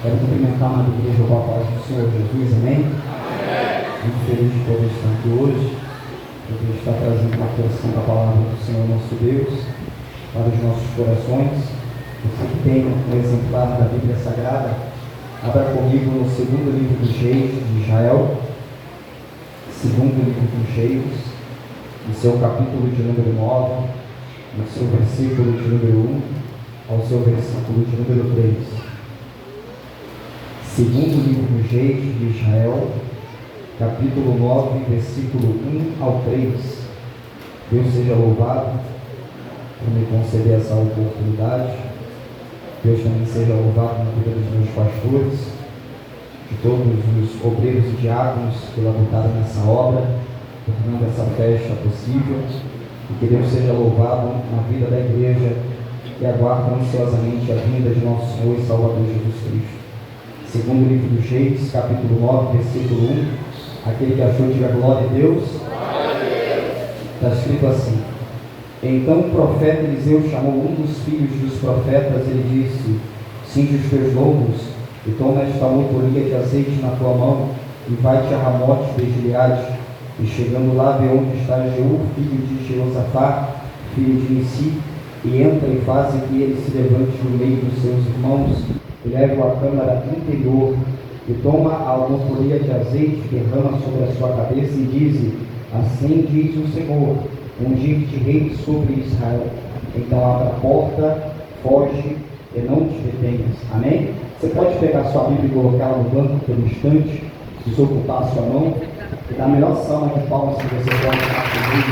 Quero cumprimentar na igreja com a paz do Senhor Jesus, amém? Muito feliz de poder estar aqui hoje, poder estar trazendo uma porção da palavra do Senhor nosso Deus para os nossos corações. Você que tem um exemplar da Bíblia Sagrada, abra comigo no segundo livro dos Reis de Israel, segundo livro dos Reis, no seu capítulo de número 9, no seu versículo de número 1 ao seu versículo de número 3. Segundo livro dos Reis de Israel, capítulo 9, versículo 1 ao 3. Deus seja louvado por me conceder essa oportunidade. Deus também seja louvado na vida dos meus pastores, de todos os obreiros e diáconos que labutaram nessa obra, tornando essa festa possível, e que Deus seja louvado na vida da igreja que aguarda ansiosamente a vinda de nosso Senhor e Salvador Jesus Cristo. Segundo livro dos Reis, capítulo 9, versículo 1, aquele que achou, diga glória a Deus. Está escrito assim: então o profeta Eliseu chamou um dos filhos dos profetas, ele disse: cinge os teus lombos e toma esta motoria de azeite na tua mão e vai-te a Ramote de Gileade, e chegando lá vê onde está Jeú, filho de Jeosafá, filho de Nissi, e entra e faz que ele se levante no meio dos seus irmãos, e leva a câmara interior, e toma a motoria de azeite, derrama sobre a sua cabeça, e diz: assim diz o Senhor, ungir-te rei sobre Israel. Então abra a porta, foge e não te detenhas. Amém? Você pode pegar sua Bíblia e colocá-la no banco por um instante, desocupar a sua mão, e dar a melhor salva de palmas que você pode estar comigo.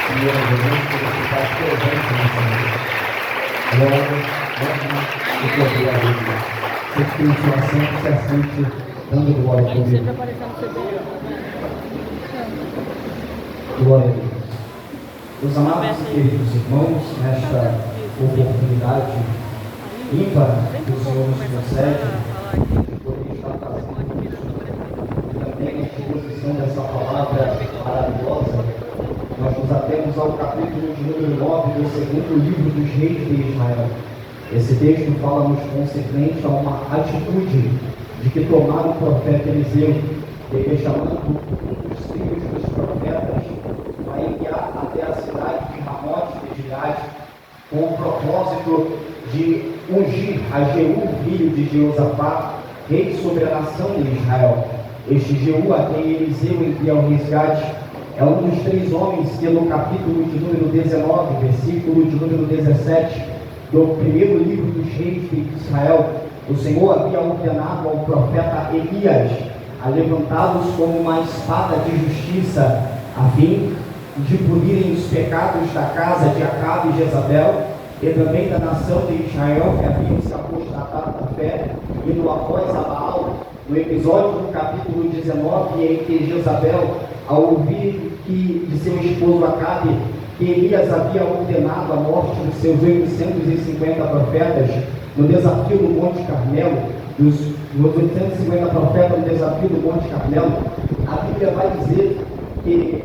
Senhor Jesus, que você está presente nessa noite. Glória e poder a Bíblia. Você que tem sua assento, se assente, dando glória a Deus. Glória a Deus. Meus amados e queridos irmãos, nesta oportunidade ímpar que o Senhor nos concede, de poder estar fazendo também a exposição dessa palavra maravilhosa, nós nos atemos ao capítulo de número 9 do segundo livro dos Reis de Israel. Esse texto fala-nos concernente a uma atitude de que tomaram o profeta Eliseu, ele chamando um dos filhos dos profetas para enviar até a cidade de Ramote de Gileade, com o propósito de ungir a Jeú, filho de Jeosafá, rei sobre a nação de Israel. Este Jeú, a quem Eliseu envia ao resgate, é um dos três homens que no capítulo de número 19, versículo de número 17, do primeiro livro dos Reis de Israel, o Senhor havia ordenado ao profeta Elias a levantá-los como uma espada de justiça, a fim de punirem os pecados da casa de Acabe e Jezabel, e também da nação de Israel, que haviam se apostatado da fé, indo após a Baal. No episódio do capítulo 19, em que Jezabel, ao ouvir que de seu esposo Acabe, que Elias havia ordenado a morte dos seus 850 profetas no desafio do Monte Carmelo, dos 850 profetas no desafio do Monte Carmelo, a Bíblia vai dizer que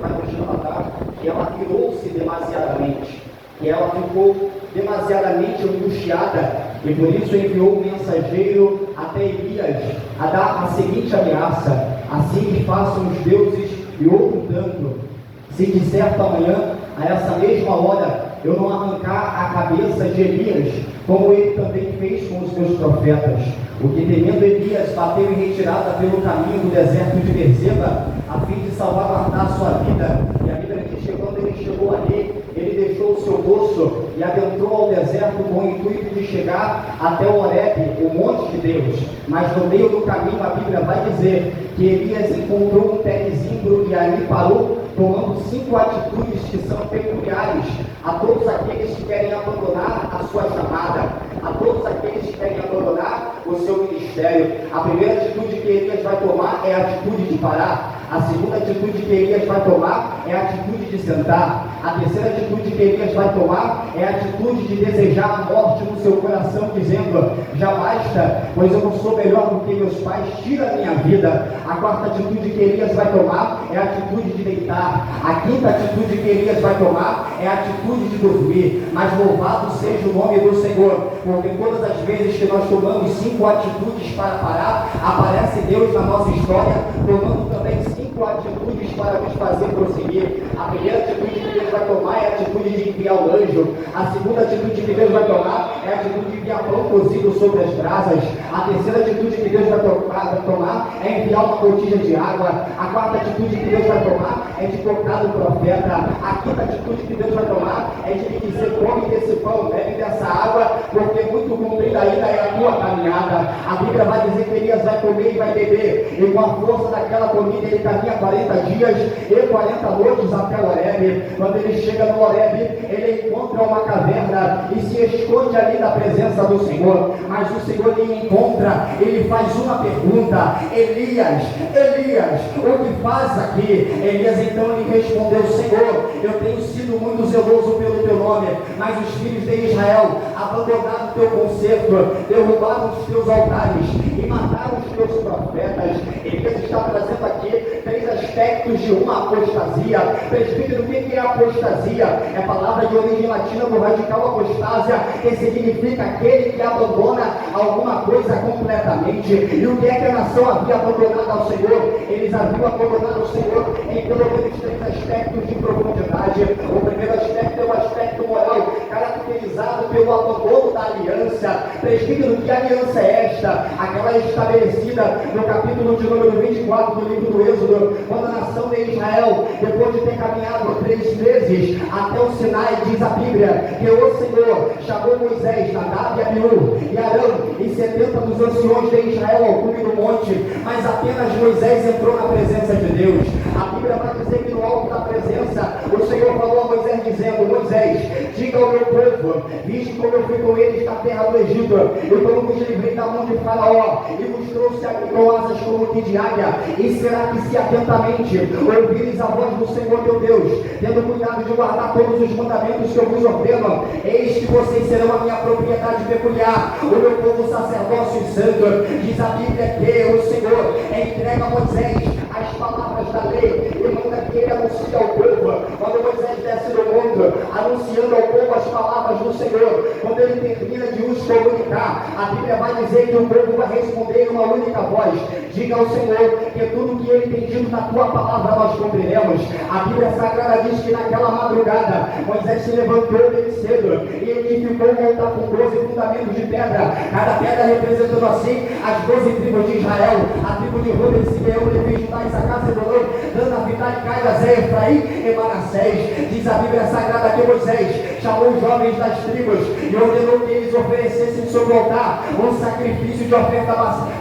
vai nos relatar que ela irou-se demasiadamente, que ela ficou demasiadamente angustiada, e por isso enviou um mensageiro até Elias a dar a seguinte ameaça: assim que façam os deuses e outro tanto, se de certo amanhã, a essa mesma hora, eu não arrancar a cabeça de Elias, como ele também fez com os meus profetas. O que, temendo Elias, bateu em retirada pelo caminho do deserto de Berseba, a fim de salvaguardar sua vida. E a Bíblia diz que quando ele chegou ali, ele deixou o seu poço e adentrou ao deserto com o intuito de chegar até o Horebe, o monte de Deus. Mas no meio do caminho, a Bíblia vai dizer que Elias encontrou um pé de zimbro e ali parou, tomando 5 atitudes que são peculiares a todos aqueles que querem abandonar a sua chamada, a todos aqueles que querem abandonar o seu ministério. A primeira atitude que Elias vai tomar é a atitude de parar. A segunda atitude que Elias vai tomar é a atitude de sentar. A terceira atitude que Elias vai tomar é a atitude de desejar a morte no seu coração, dizendo: já basta, pois eu não sou melhor do que meus pais, tira a minha vida. A quarta atitude que Elias vai tomar é a atitude de deitar. A quinta atitude que Elias vai tomar é a atitude de dormir. Mas louvado seja o nome do Senhor, porque todas as vezes que nós tomamos 5 atitudes para parar, aparece Deus na nossa história, tomando também 5 atitudes para nos fazer prosseguir. A primeira atitude que Deus vai tomar é a atitude de enviar o anjo. A segunda atitude que Deus vai tomar é a atitude de enviar pão cozido sobre as brasas. A terceira atitude que Deus vai tomar é enviar uma botija de água. A quarta atitude que Deus vai tomar é de cortar o profeta. A quinta atitude que Deus vai tomar é de lhe dizer: come desse pão, bebe dessa água, porque muito comprida ainda é a tua caminhada. A Bíblia vai dizer que Elias vai comer e vai beber, e com a força daquela comida ele caminha 40 dias e 40 noites até o Horebe. Quando ele chega no Horebe, ele encontra uma caverna e se esconde ali da presença do Senhor. Mas o Senhor lhe encontra, ele faz uma pergunta: Elias, Elias, o que faz aqui? Elias então lhe respondeu: Senhor, eu tenho sido muito zeloso pelo teu nome, mas os filhos de Israel abandonaram o teu concerto, derrubaram os teus altares e mataram os teus profetas. Elias está trazendo aqui 3 aspectos de uma apostasia. Presbítero, o que é apostasia? É palavra de origem latina do radical apostásia, que significa aquele que abandona alguma coisa completamente. E o que é que a nação havia abandonado ao Senhor? Eles haviam abandonado o Senhor em pelo menos 3 aspectos de profundidade. O primeiro aspecto é o aspecto moral, caracterizado pelo abandono da aliança. Presbítero, que aliança é esta? Aquela estabelecida no capítulo de número 24 do livro do Êxodo, quando a nação de Israel, depois de ter caminhado 3 meses até o Sinai, diz a Bíblia que o Senhor chamou Moisés, Nadab e Abiú e Arão e 70 dos anciões de Israel ao cume do monte, mas apenas Moisés entrou na presença de Deus. A Bíblia vai dizer que no alto da presença o Senhor falou a Moisés dizendo: Moisés, diga ao meu povo, viste como eu fui com eles na terra do Egito, eu como vos livrei da mão de Faraó e vos trouxe aqui com asas como que de águia. E será que se atentamente ouvires a voz do Senhor teu Deus, tendo cuidado de guardar todos os mandamentos que eu vos ordeno, eis que vocês serão a minha propriedade peculiar, o meu povo sacerdócio e santo. Diz a Bíblia que o Senhor entrega a Moisés as palavras da lei e manda que ele anuncie ao povo. Quando Moisés desce no mundo anunciando ao povo as palavras do Senhor, quando ele termina de os comunicar, a Bíblia vai dizer que o povo vai responder em uma única voz: diga ao Senhor que tudo que ele tem dito na tua palavra nós cumpriremos. A Bíblia Sagrada diz que naquela madrugada Moisés se levantou bem cedo e edificou um altar com 12 fundamentos de pedra, cada pedra representando assim as 12 tribos de Israel: a tribo de Rubem, Simeão, Levi, Judá, Issacar, Zebulão, Dan, Naphtali, Gaida, Zé, Efraim e Manassés. Diz a Bíblia Sagrada que Moisés chamou os jovens das tribos e ordenou que eles oferecessem sobre o altar um sacrifício de oferta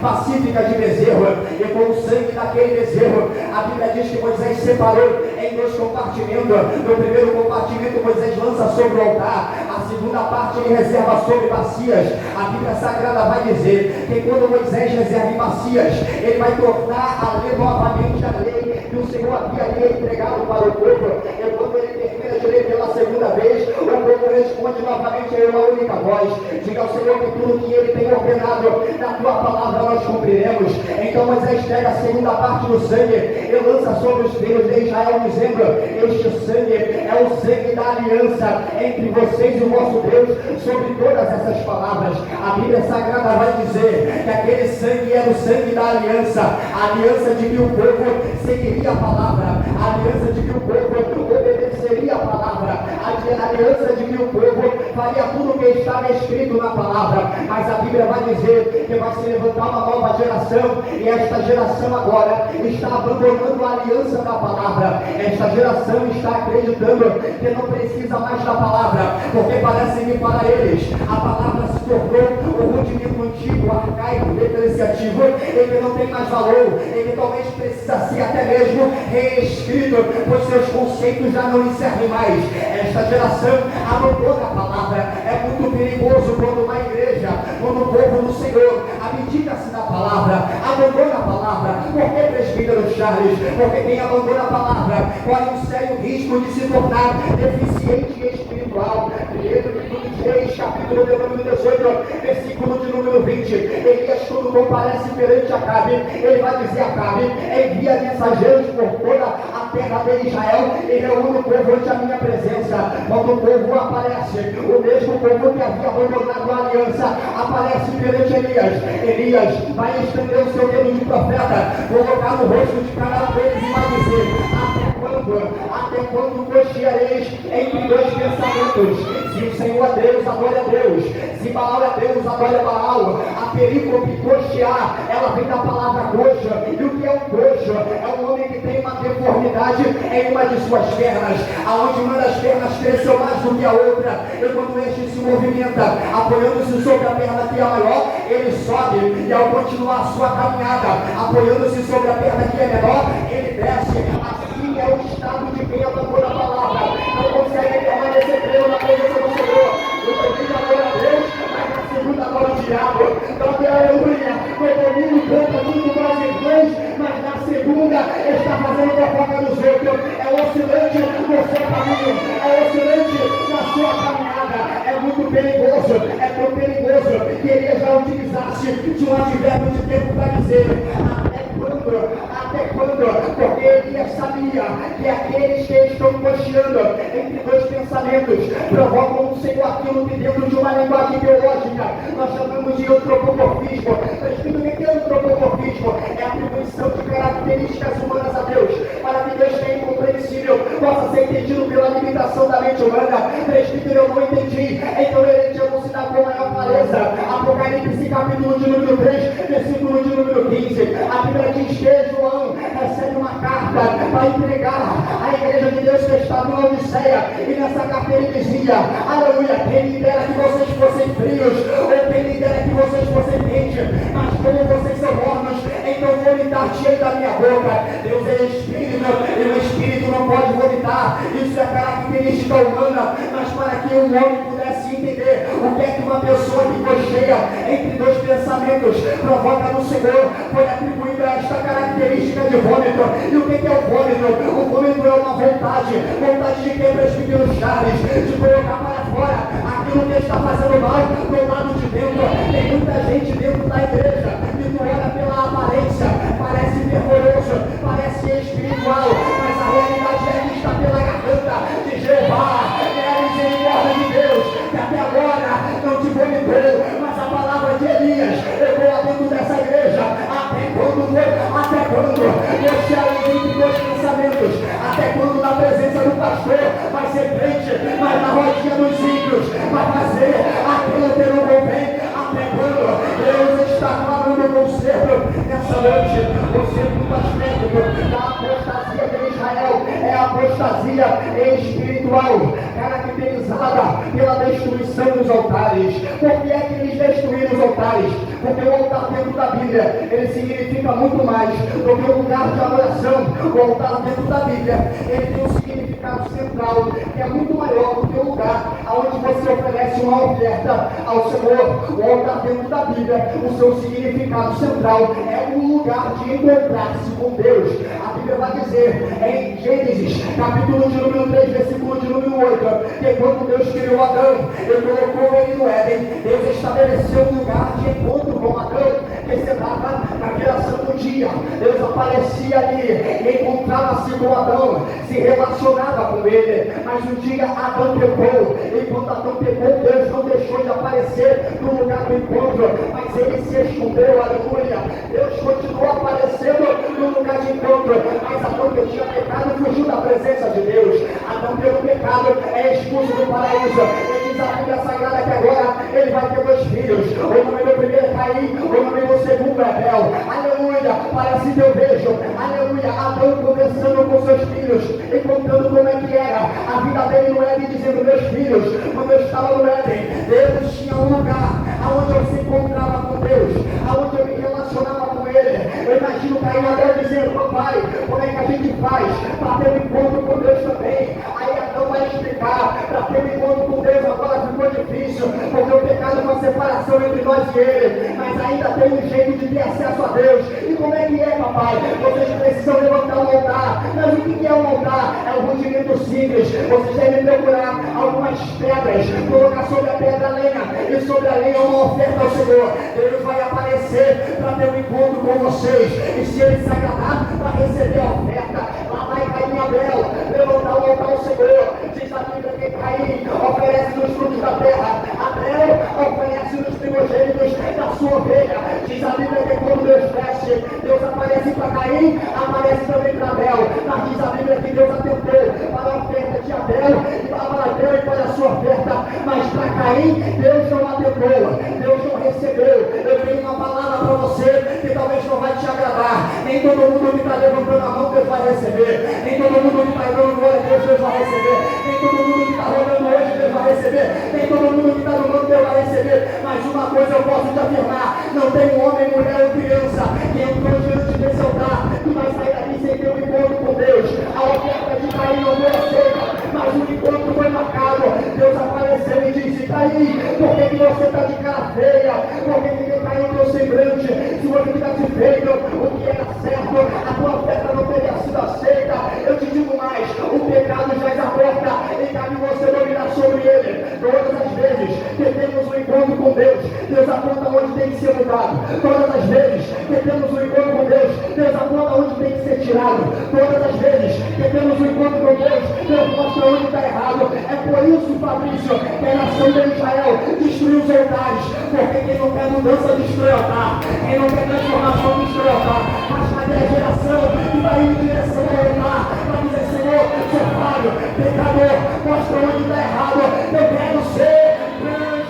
pacífica de bezerro, e com o sangue daquele bezerro, a Bíblia diz que Moisés separou em 2 compartimentos. No primeiro compartimento Moisés lança sobre o altar, a segunda parte ele reserva sobre bacias. A Bíblia Sagrada vai dizer que quando Moisés reserva em bacias, ele vai tornar a ler novamente a lei que o Senhor havia lhe entregado para o povo. E quando ele termina de ler pela segunda vez, o povo responde novamente em uma única voz: diga ao Senhor que tudo que ele tem ordenado na tua palavra nós cumpriremos. Então Moisés pega a segunda parte do sangue e lança sobre os filhos de Israel, dizendo: este sangue é o sangue da aliança entre vocês e o vosso Deus. Sobre todas essas palavras, a Bíblia Sagrada vai dizer que aquele sangue era o sangue da aliança, a aliança de que o povo seguiria a palavra, a aliança de que o povo obedeceria a palavra, a aliança de que o povo faria tudo o que estava escrito na palavra. Mas a Bíblia vai dizer que vai se levantar uma nova geração, e esta geração agora está abandonando a aliança da palavra. Esta geração está acreditando que não precisa mais da palavra, porque parece que para eles a palavra se tornou o rudimento antigo, arcaico, depreciativo, ele não tem mais valor, ele talvez precisa ser até mesmo reescrito, pois seus conceitos já não lhe servem mais. Esta geração abandona a palavra. É muito perigoso quando uma igreja, quando o povo do Senhor abdica-se da palavra, abandona a palavra. Por que, presbítero Charles? Porque quem abandona a palavra corre um sério risco de se tornar deficiente espiritual. Livro de Reis, capítulo de número 18, versículo de número 20. Elias, quando comparece perante Acabe, ele vai dizer a Acabe: envia mensageiros por toda a terra de Israel e reúne o povo ante a minha presença. Quando o povo aparece, o mesmo povo que havia abandonado a aliança aparece perante Elias. Elias vai estender o seu dedo de profeta, colocar no rosto de cada um deles e vai dizer: até quando cocheareis entre dois pensamentos? Se o Senhor é Deus, adore a Deus. Se Baal é Deus, adore a Baal. A perícope, cochear, ela vem da palavra coxa. E o que é um coxa? É um homem que tem uma deformidade em uma de suas pernas, aonde uma das pernas cresceu mais do que a outra. E quando este se movimenta, apoiando-se sobre a perna que é maior, ele sobe. E ao continuar a sua caminhada, apoiando-se sobre a perna que é menor, ele desce. Assim é o estado de quem abandona a palavra. Não consegue permanecer preso na presença do Senhor. No domingo adora a Deus, mas na segunda adora o diabo. Então, aleluia. No domingo canta muito mais inglês, mas na segunda está fazendo fofoca dos outros. É oscilante no seu caminho, é oscilante na sua caminhada. É muito perigoso, é tão perigoso que ele já utilizasse de um advérbio de tempo para dizer: até quando? Porque Elias sabia que aqueles que estão cocheando entre dois pensamentos provocam no Senhor aquilo que dentro de uma linguagem teológica nós chamamos de antropomorfismo. Presbítero, o que é antropomorfismo? É a atribuição de características humanas a Deus, para que Deus tenha incompreensível possa ser entendido pela limitação da mente humana. Presbítero, eu não entendi, então ele te elucidar com maior clareza. Apocalipse capítulo de número 3, versículo de número 15. A Bíblia diz que João recebe uma carta para entregar à igreja de Deus que estava em Odisseia, e nessa carta ele dizia: aleluia, quem me dera que vocês fossem frios, ou quem me dera que vocês fossem quentes, mas como vocês são mornos, então vomitar-te-ei da minha boca. Deus é Espírito, e o Espírito não pode vomitar. Isso é característica humana, mas para que um homem pudesse entender o que é que uma pessoa que cocheia entre dois pensamentos provoca no Senhor, foi atribuída a esta característica de vômito. E o que é o vômito? O vômito é uma vontade de quem, presbítero Charles, de colocar para fora aquilo que está fazendo mal do lado de dentro. Tem muita gente dentro da igreja que tu olha pela aparência, parece fervoroso, parece espiritual, mas a realidade é que está pela garganta de Jeová. É a misericórdia de Deus que até agora não te vomitou, mas a palavra de Elias levou a dentro dessa igreja. Até quando você entre dois pensamentos? Até quando na presença do pastor vai ser crente, mas na rodinha dos ímpios vai fazer aquilo que não convém? Até quando? Deus está clamando o conserto nessa noite. O segundo aspecto da apostasia de Israel é a apostasia espiritual, caracterizada pela destruição dos altares. Por que é que eles destruíram os altares? Porque o altar dentro da Bíblia, ele significa muito mais do que um lugar de adoração. O altar dentro da Bíblia, ele tem um significado central, que é muito maior do que o lugar onde você oferece uma oferta ao Senhor. O altar dentro da Bíblia, o seu significado central é um lugar de encontrar-se com Deus. A Bíblia vai dizer em Gênesis, capítulo de número 3, versículo de número 8, que quando Deus criou Adão, ele colocou ele no Éden. Deus estabeleceu um lugar de encontro com Adão, que se dava na criação do dia. Deus aparecia ali, encontrava-se com Adão, se relacionava com ele. Mas um dia Adão pecou, e quando Adão pecou, Deus não deixou de aparecer no lugar do encontro, mas ele se escondeu, aleluia. Deus continuou aparecendo no lugar de encontro, mas Adão que tinha pecado fugiu da presença de Deus. Adão pelo pecado é expulso do paraíso. Ele diz a Bíblia Sagrada que agora ele vai ter 2 filhos. O nome do primeiro é Caim, o nome do segundo é Abel. Aleluia, parece que eu vejo, aleluia, Adão conversando com seus filhos e contando como é que era a vida dele no Éden, dizendo: meus filhos, quando eu estava no Éden, Deus tinha um lugar onde eu se encontrava com Deus, onde eu me relacionava com Ele. Eu imagino Caim e Abel dizendo: papai, como é que a gente faz para ter um encontro com Deus também? Aí Adão vai explicar: para ter um encontro com Deus agora ficou difícil, uma separação entre nós e ele, mas ainda tem um jeito de ter acesso a Deus. E como é que é, papai? Vocês precisam levantar um altar. Mas o que é um altar? É um rudimento simples. Vocês devem procurar algumas pedras, colocar sobre a pedra a lenha, e sobre a lenha uma oferta ao Senhor. Deus vai aparecer para ter um encontro com vocês, e se ele se agradar para receber a oferta, lá vai Caim e Abel levantar o altar ao Senhor. Diz a Bíblia que Caim oferece nos frutos da terra, Abel oferece nos primogênitos da sua ovelha. Diz a Bíblia que quando Deus feche, Deus aparece para Caim, aparece também para Abel. Mas diz a Bíblia que Deus atentou para a oferta de Abel e para Abel e para a sua oferta, mas para Caim Deus não atentou, Deus não recebeu. Eu tenho uma palavra para você que talvez não vai te agradar. Nem todo mundo que está levantando a mão Deus vai receber, nem todo mundo que está dando glória a Deus Deus vai receber, nem todo mundo que está rolando hoje Deus vai receber, nem todo mundo que está no mundo Deus vai receber. Mas uma coisa eu posso te afirmar: não tem um homem, mulher ou criança que entrou diante desse altar que vai sair daqui sem ter um encontro com Deus. A oferta de Caim não foi aceita, mas o encontro foi marcado. Deus apareceu e disse: Caim, por que você está de cara feia? Por que ninguém caiu no teu semblante? Se você tivesse feito o que era certo, a tua oferta não teria sido aceita. Eu te digo mais: o pecado jaz à porta e cabe você dominar sobre ele. Todas as vezes que temos um encontro com Deus, Deus aponta onde tem que ser mudado. Todas as vezes que temos um encontro com Deus, Deus aponta onde tem que ser tirado. Todas as vezes que temos um encontro com Deus, Deus mostra onde está errado. É por isso, Fabrício, que a nação de Israel destruiu os altares, porque quem não quer mudança destrói o altar, quem não quer transformação destrói o altar. Mas cadê a geração que vai em direção ao altar para dizer: Senhor, sou falho, pecador, mostra onde está errado, eu quero ser transformado.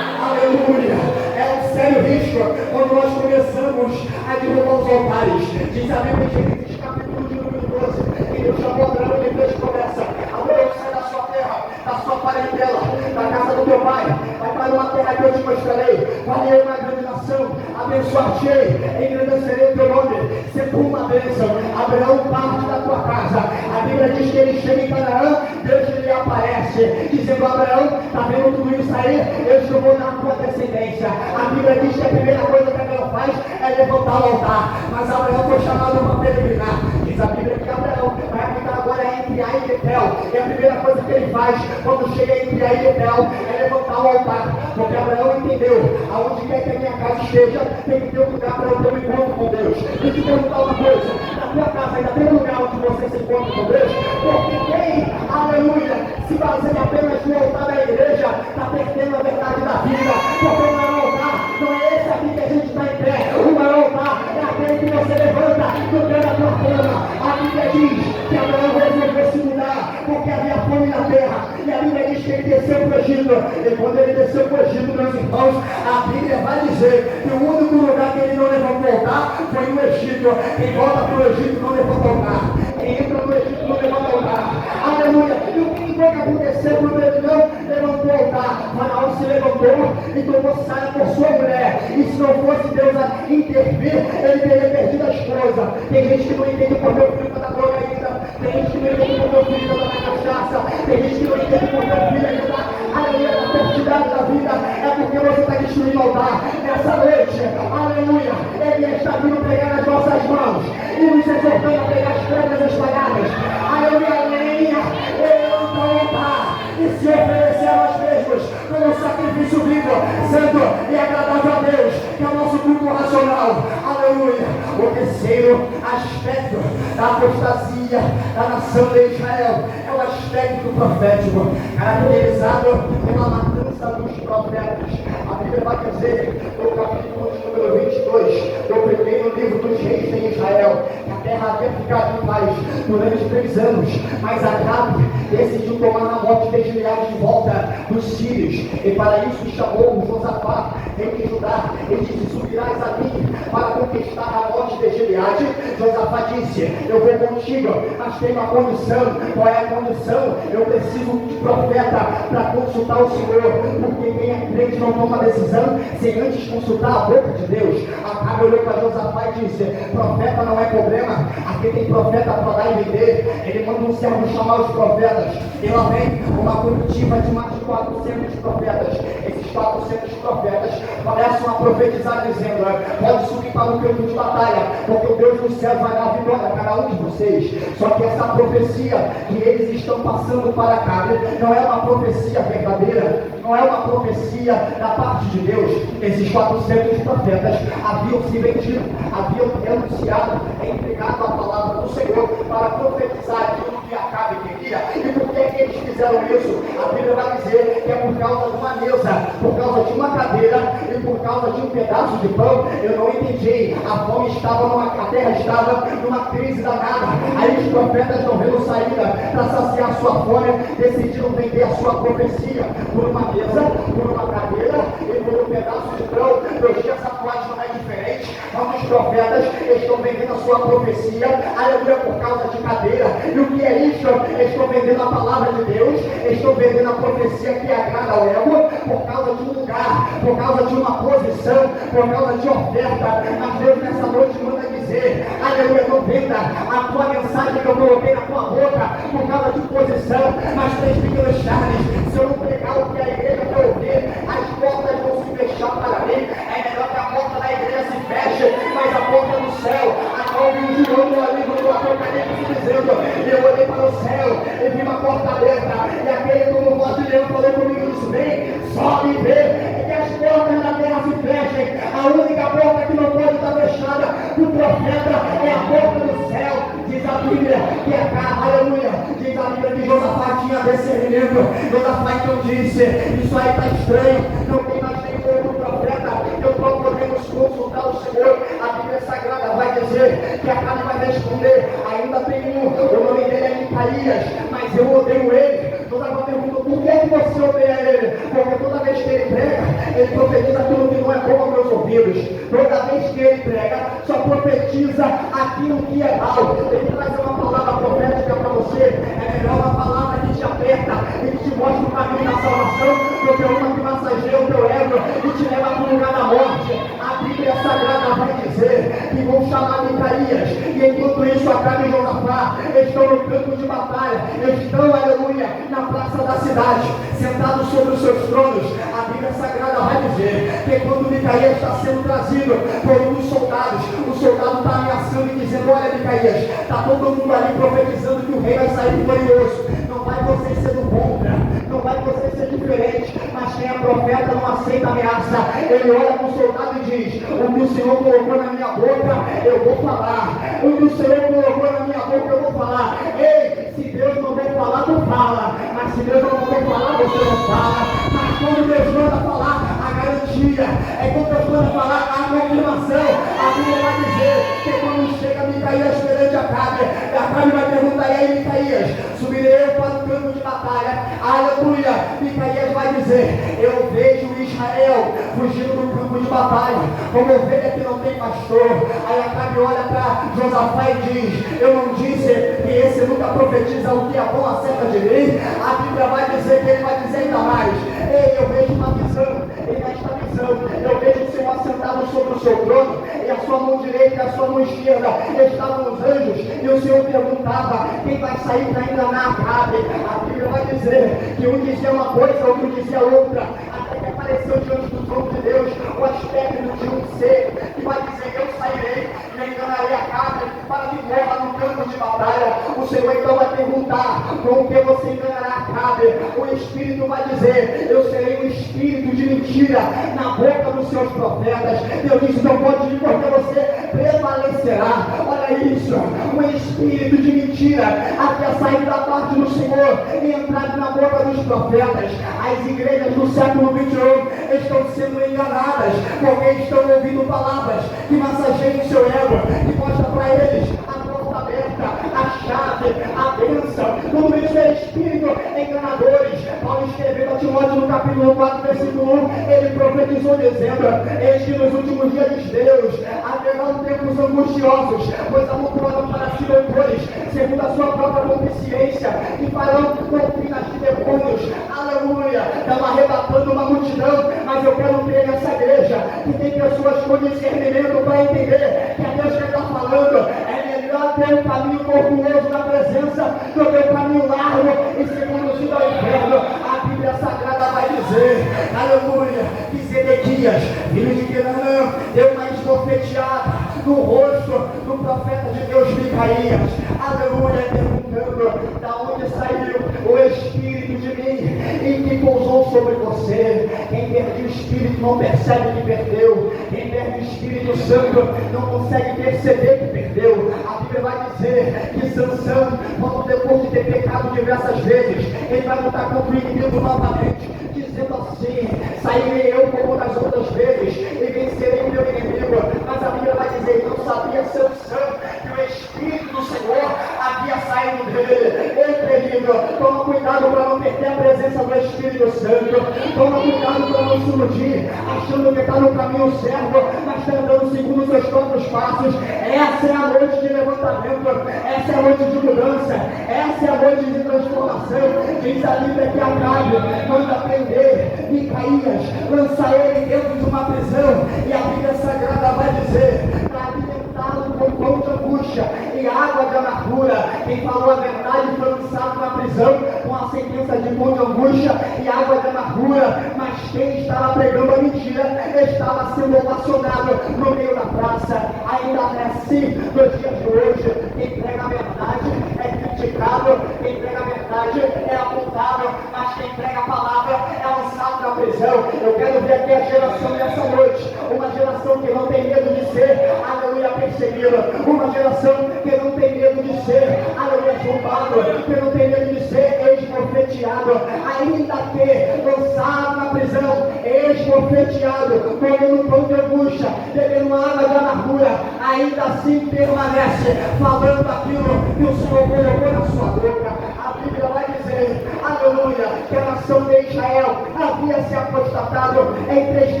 Aleluia! É um sério risco quando nós começamos a derrubar os altares. Diz a Bíblia em Gênesis capítulo de número 12, que Deus chamou Abraão e Deus começa: Abraão, sai da sua terra, da sua parentela, da casa do teu pai, vai para uma terra que eu te mostrarei. Farei uma grande nação, abençoar-te-ei, engrandecerei o teu nome, ser por uma bênção. Abraão, parte da tua casa. A Bíblia diz que ele chega em Canaã, Deus lhe aparece, dizendo: Abraão, está vendo tudo isso aí? Eu estou vou dar a tua descendência. A Bíblia diz que a primeira coisa que Abraão faz é levantar o altar, mas Abraão foi chamado para peregrinar. Diz a Bíblia que Abraão vai habitar agora entre Ai e Betel, e a primeira coisa que ele faz quando chega entre Ai e Betel é levantar o altar, porque Abraão entendeu: aonde quer que a minha casa esteja, tem que ter um lugar para eu ter um encontro com Deus. Deixa eu te perguntar uma coisa: na tua casa ainda tem um lugar onde você se encontra com Deus? Porque quem, aleluia, se baseia apenas no altar da igreja, está perdendo a verdade da vida. Porque o maior altar não é esse aqui que a gente está em pé, o maior altar é aquele que você levanta no pé da tua cama. A Bíblia diz que Abraão resolveu se mudar porque havia fome na terra, e a Bíblia diz que ele desceu para o Egito. E quando ele desceu para o Egito, meus irmãos, a Bíblia vai dizer que o único lugar que ele não levantou o altar foi no Egito. Quem volta para o Egito não levanta o altar, quem entra no Egito não levanta o altar. Aleluia! E o que foi que aconteceu quando ele não levantou o altar? Faraó se levantou e tomou saia por sua mulher, e se não fosse Deus a intervir, ele teria perdido a esposa. Tem gente que não entende porque o filho está na cocaína, tem gente que não entende porque o filho está na cachaça, tem gente que não entende porque o filho está aleluia, na perdicidade da vida. É porque você está destruindo o altar. Nessa noite, aleluia, ele está vindo pegar nas nossas mãos e nos exortando a pegar as pedras espalhadas. Aleluia, lenha, levanta o altar e se oferecer a nós mesmos como um sacrifício vivo, santo e agradável a Deus, que é o nosso culto racional. Aleluia. O terceiro aspecto da apostasia da nação de Israel é o aspecto profético, caracterizado pela matança dos profetas. A Bíblia vai dizer, no capítulo de número 22, do primeiro livro dos reis de Israel, que a terra havia ficado em paz durante 3 anos, mas Acabe decidiu tomar a morte de Gileade de volta dos sírios, e para isso chamou Josafá, rei de Judá, e disse: subirás a mim para conquistar a morte de Gileade. Josafá disse: eu vou contigo, mas tem uma condição. Qual é a unção, eu preciso de profeta para consultar o Senhor, porque quem é crente não toma decisão sem antes consultar a boca de Deus. Acabe olhou para Josafá e disse: profeta não é problema, aqui tem profeta para dar e vender. Ele manda um servo chamar os profetas, e lá vem uma comitiva de mais de 400 profetas. Esses 400 profetas começam a profetizar dizendo: pode subir para o campo de batalha, porque o Deus do céu vai dar vitória a cada um de vocês. Só que essa profecia que eles estão passando para cá não é uma profecia verdadeira, não é uma profecia da parte de Deus. Esses 400 profetas haviam se vendido, haviam renunciado, entregado a palavra do Senhor para profetizar aquilo que Acabe queria. E por que eles fizeram isso? A Bíblia vai dizer que é por causa de uma mesa, por causa de uma cadeira e por causa de um pedaço de pão. Eu não entendi. A fome estava a terra estava numa crise danada. Aí os profetas não vendo saída para saciar a sua fome, decidiram vender a sua profecia por uma mesa, por uma cadeira e por um pedaço de pão. Nos dias atuais não é diferente. Os profetas estão vendendo a sua profecia, aleluia, por causa de cadeira. E o que é isso? Estão vendendo a palavra de Deus, estão vendendo a profecia que agrada ao ego, por causa de um lugar, por causa de uma posição, por causa de oferta. Mas Deus nessa noite manda dizer: aleluia, não venda a tua mensagem que eu coloquei na tua boca por causa de posição. Mas 3 pequenos charles, se eu não pregar o que a igreja quer ouvir, as portas vão se fechar para mim. É melhor que a porta da igreja se feche, mas a porta do céu. A ouvi o João no livro do Apocalipse dizendo: eu olhei para o céu e vi uma porta aberta, e aquele como voz de leão falou comigo e disse: vem, sobe e vê, e que as portas da terra se fechem. A única porta que não pode estar fechada do profeta é a porta do céu. Diz a Bíblia que é cá, aleluia. Diz a Bíblia que Josafá tinha discernimento. Josafá então disse: isso aí está estranho, não tem mais nenhum outro profeta, eu estou podemos consultar o Senhor. A Bíblia Sagrada vai dizer que a carne vai responder: ainda tem um, o nome dele é Micaías, mas eu odeio ele. Josafá perguntou: por que você odeia ele? Porque toda vez que ele prega, ele profetiza aquilo que não é bom aos meus ouvidos. Toda vez que ele prega, só profetiza aquilo que é mal. Ele traz uma palavra profética para você. É melhor uma palavra que te aperta e que te mostra o caminho da salvação, do que uma que massageia o teu ego e te leva para o lugar da morte. A Bíblia Sagrada vai dizer que vão chamar Micaías, e enquanto isso Acabe e Josafá estão no campo de batalha, estão, aleluia, na praça da cidade, sentados sobre os seus tronos. A Bíblia Sagrada vai dizer que quando Micaías está sendo trazido por um dos soldados, o soldado está ameaçando e dizendo: olha, Micaías, está todo mundo ali profetizando que o rei vai sair vitorioso. Não vai você ser do contra, não vai você ser diferente. Mas quem é profeta não aceita ameaça. Ele olha para o soldado e diz: o que o Senhor colocou na minha boca, eu vou falar. O que o Senhor colocou na minha boca, eu vou falar. Ei, se Deus não vai falar, tu fala. Mas se Deus não vai falar, você não fala. Mas quando Deus manda falar, a garantia é quando Deus manda falar, a confirmação. A Bíblia vai dizer que quando chega Micaías perante Acabe vai perguntar: e aí, Micaías, subirei eu para o campo de batalha? Aleluia. Micaías vai dizer: eu vejo Israel fugindo do campo de batalha como ovelha que não tem pastor. Aí Acabe olha para Josafá e diz: eu não disse que esse nunca profetiza o que é bom acerca de mim? A Bíblia vai dizer que ele vai dizer ainda mais: ei, eu vejo uma visão, e nesta visão eu vejo o Senhor assentado sobre o seu trono, e a sua mão direita e a sua mão esquerda estavam os anjos, e o Senhor perguntava: quem vai sair para enganar Acabe? A Bíblia vai dizer que um dizia uma coisa, outro dizia outra, até que apareceu diante do trono de Deus o aspecto de um ser que vai dizer: eu sairei e enganarei Acabe para que morra no campo de batalha. O Senhor então vai perguntar: com o que você enganará Acabe? O Espírito vai dizer: eu serei um espírito de mentira na boca dos seus profetas. Deus disse: não pode ir, porque você prevalecerá. Olha isso, um espírito de mentira até sair da parte do Senhor e entrar na boca dos profetas. As igrejas do século 21 estão sendo enganadas, porque estão ouvindo palavras que massageiam o seu ego, que mostra para eles a porta aberta, a chave, a bênção. Tudo isso é espírito enganadores. Paulo escreveu a Timóteo no capítulo 4, versículo 1, ele profetizou dizendo: eis que nos últimos dias Deus haverá haverá tempos angustiosos, pois amontoam para si doutores, segundo a sua própria consciência, e farão doutrinas de demônios. Aleluia! Estão arrebatando uma multidão, mas eu quero crer nessa igreja que tem pessoas com discernimento para entender que a Deus que está falando é melhor ter um caminho tortuoso na presença do que um caminho largo e ser conduzido ao inferno. A Bíblia Sagrada vai dizer, aleluia, que Zedequias, filho de Querã, deu uma esbofeteada no rosto do profeta de Deus Micaías, aleluia, perguntando: da onde saiu o Espírito de mim e que pousou sobre você? Quem perde o Espírito não percebe que perdeu. Quem perde o Espírito Santo não consegue perceber que perdeu. A Bíblia vai dizer que Sansão, quando depois de ter pecado diversas vezes, ele vai lutar contra o inimigo novamente, dizendo assim: sairei eu como das outras vezes e vencerei o meu inimigo. Mas a Bíblia vai dizer: não sabia Sansão que o Espírito do Senhor havia saído dele. Ei, querido, toma cuidado para não perder a presença do Espírito Santo. Toma cuidado para não se iludir, achando que está no caminho certo, mas está andando segundo os seus próprios passos. Essa é a noite de levantamento, essa é a noite de mudança, essa é a noite de transformação. Diz a Bíblia que Acabe manda prender Micaías, lança ele dentro de uma prisão, e a Bíblia Sagrada vai dizer: para alimentá-lo com pão de angústia e água de amargura. Quem falou a verdade foi lançado na prisão com a sentença de pão de angústia e água de amargura, mas quem estava pregando a mentira estava sendo ovacionado no meio da praça. Ainda é assim nos dias de hoje: quem prega a verdade é criticado, quem prega a verdade é apontado, mas quem prega a palavra é lançado na prisão. Eu quero ver aqui a geração dessa noite, uma geração que não tem medo de ser, aleluia, perseguida, uma geração que não tem medo de ser, aleluia, zombado, que não tem medo de ser esbofeteado, ainda que lançado na prisão, esbofeteado, comendo pão de angústia, bebendo água de amargura, ainda assim permanece falando aquilo que o Senhor colocou na sua boca. A Bíblia vai dizer, aleluia, que a nação de Israel havia se apostatado em 3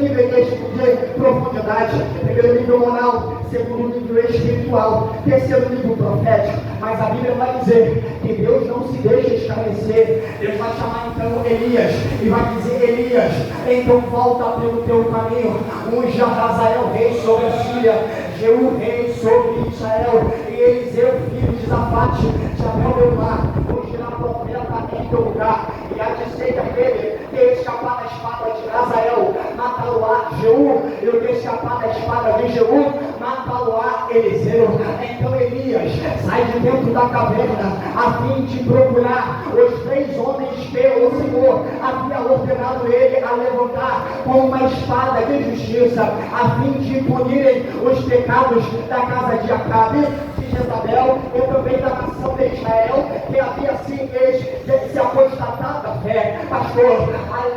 níveis de profundidade: primeiro nível moral, segundo nível espiritual, terceiro nível profético. Mas a Bíblia vai dizer que Deus não se deixa escarnecer. Deus vai chamar então Elias e vai dizer: Elias, então volta pelo teu caminho, unja Hazael rei sobre a Síria, Jeú rei sobre Israel, e Eliseu filho de Safate de Abel-Beumar ungirá profeta em teu lugar, e há de ser aquele que escapar da espada de Hazael matá-lo-á Jeú, e o que escapar da espada de Jeú matá-lo-á Eliseu. Então Elias sai de dentro da caverna a fim de procurar os 3 homens que o Senhor havia ordenado ele a levantar com uma espada de justiça, a fim de punirem os pecados da casa de Acabe, de Jezabel, e também da nação de Israel, que havia se apostatado da fé. Pastor,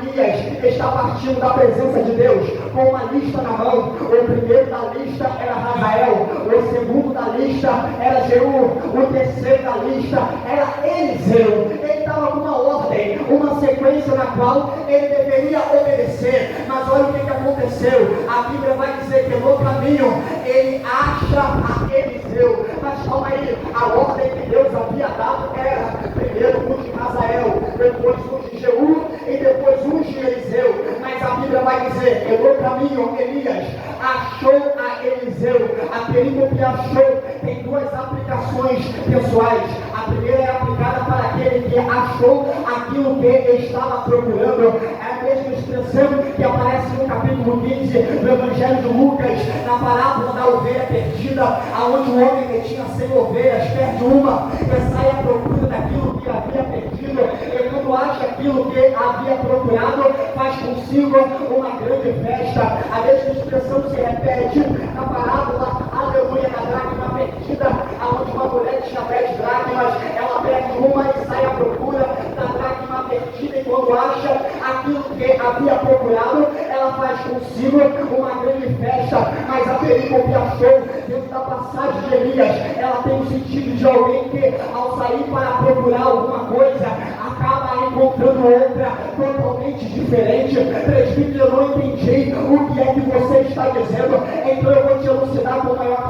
Elias está partindo da presença de Deus com uma lista na mão. O primeiro da lista era Hazael, o segundo da lista era Jeú, o terceiro da lista era Eliseu. Ele estava com uma ordem, uma sequência na qual ele deveria obedecer. Mas olha o que aconteceu. A Bíblia vai dizer que no caminho ele acha a Eliseu. Mas calma aí, a ordem que Deus havia dado era: primeiro unge Hazael, depois unge Jeú e depois unge Eliseu. Mas a Bíblia vai dizer que no caminho Elias achou a Eliseu. A perícope achou tem 2 aplicações pessoais. A primeira é aplicada para aquele que achou aquilo que estava procurando. É a mesma expressão que aparece no capítulo 15 do Evangelho de Lucas, na parábola da ovelha perdida, aonde o homem que tinha 100 ovelhas perde uma e sai à procura daquilo que havia perdido, e quando acha aquilo que havia procurado, faz consigo uma grande festa. A mesma expressão se repete na parábola, aleluia, da dracma perdida, aonde uma mulher tinha 10 dracmas, ela perde uma e sai à procura da dracma perdida, e quando acha aquilo que havia procurado, ela faz consigo uma grande festa. Mas a perícope achou dentro da passagem de Elias, ela tem o sentido de alguém que, ao sair para procurar alguma coisa, acaba encontrando outra totalmente diferente. Presbítero, eu não entendi o que é que você está dizendo, então eu vou te elucidar com maior